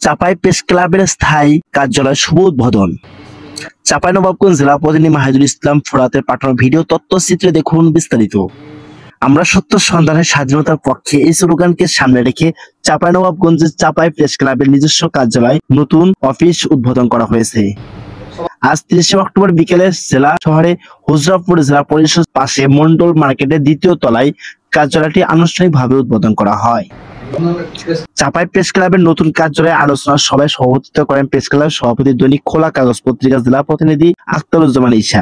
চাপাই press ক্লাবের স্থায়ী কার্যালয় শুভ উদ্বোধন। চাঁপাইনবাবগঞ্জ জেলা প্রতিনিধি মাহিদুল ইসলাম ফোরাতের পাঠানো ভিডিও তথ্যচিত্রে দেখুন বিস্তারিত। আমরা সত্য সন্ধানের স্বাধীনতার পক্ষে এই স্লোগানকে সামনে রেখে চাঁপাইনবাবগঞ্জের চাপাই প্রেস ক্লাবের নিজস্ব কার্যালয় নতুন অফিস উদ্বোধন করা হয়েছে। আজ 30 অক্টোবর বিকেলে জেলা শহরে হুজরাপুর জেলা পরিষদ পাশে মন্ডল মার্কেটের দ্বিতীয় তলায় কার্যালয়টি আনুষ্ঠানিকভাবে উদ্বোধন করা হয়। চাপাই প্রেস ক্লাবের নতুন কার্যালয়ে আলোচনা সভায় সভাপতিত্ব করেন প্রেস ক্লাবের সভাপতি দৈনিক খোলা কাগজ পত্রিকা জেলা প্রতিনিধি আখতারুজ্জামান ঈশা।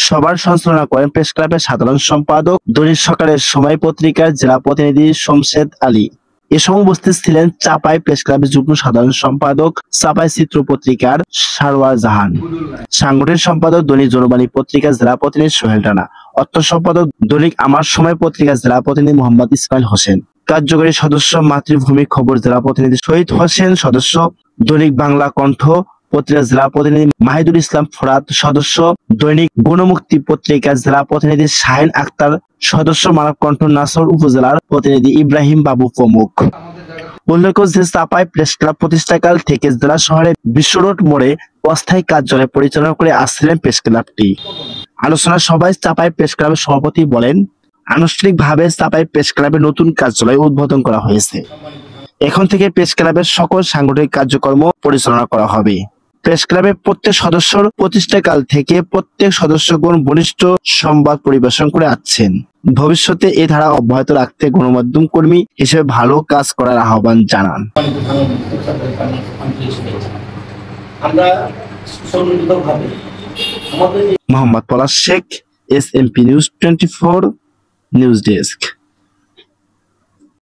সভার সঞ্চালনা করেন প্রেস ক্লাবের সাধারণ সম্পাদক দৈনিক সকালের সময় পত্রিকার জেলা প্রতিনিধি শমশেদ আলী। এ সময় উপস্থিত ছিলেন চাপাই প্রেস ক্লাবের যুগ্ম সাধারণ সম্পাদক চাপাই চিত্র পত্রিকার সারোয়ার জাহান, সাংগঠনিক সম্পাদক দৈনিক জনবাণী পত্রিকার জেলা প্রতিনিধি সোহেল রানা, অর্থ সম্পাদক দৈনিক আমার সময় পত্রিকার জেলা প্রতিনিধি মোহাম্মদ ইসমাইল হোসেন, কার্যকরী সদস্য মাতৃভূমি খবর জেলা প্রতিনিধি শহীদ হোসেন, সদস্য দৈনিক বাংলা কণ্ঠ পত্রিকার জেলা প্রতিনিধি মাহিদুল ইসলাম ফোরাত, সদস্য দৈনিক গণমুক্তি পত্রিকার জেলা প্রতিনিধি শাহিন আক্তার, সদস্য মানব কণ্ঠ নাসর উপজেলার প্রতিনিধি ইব্রাহিম বাবু প্রমুখ। উল্লেখ্য যে চাপাই প্রেস ক্লাব প্রতিষ্ঠাকাল থেকে জেলা শহরে বিশ্ব রোড মোড়ে অস্থায়ী কার্যালয় পরিচালনা করে আসছিলেন প্রেস ক্লাবটি। আলোচনা সভায় চাপাই প্রেস ক্লাবের সভাপতি বলেন, আনুষ্ঠানিকভাবে চাপাই প্রেস ক্লাবের নতুন কার্যালয় উদ্বোধন করা হয়েছে। এখন থেকে প্রেস ক্লাবের সকল সাংগঠনিক কার্যক্রম পরিচালনা করা হবে। প্রেস ক্লাবের প্রত্যেক সদস্যর প্রতিষ্ঠাকাল থেকে প্রত্যেক সদস্যগণ বলিষ্ঠ সংবাদ পরিবেশন করে আসছেন। ভবিষ্যতে এই ধারা অব্যাহত রাখতে গণমাধ্যম কর্মী হিসেবে ভালো কাজ করার আহ্বান জানান। Mohammad Palash Sheikh, SMP news 24 news desk.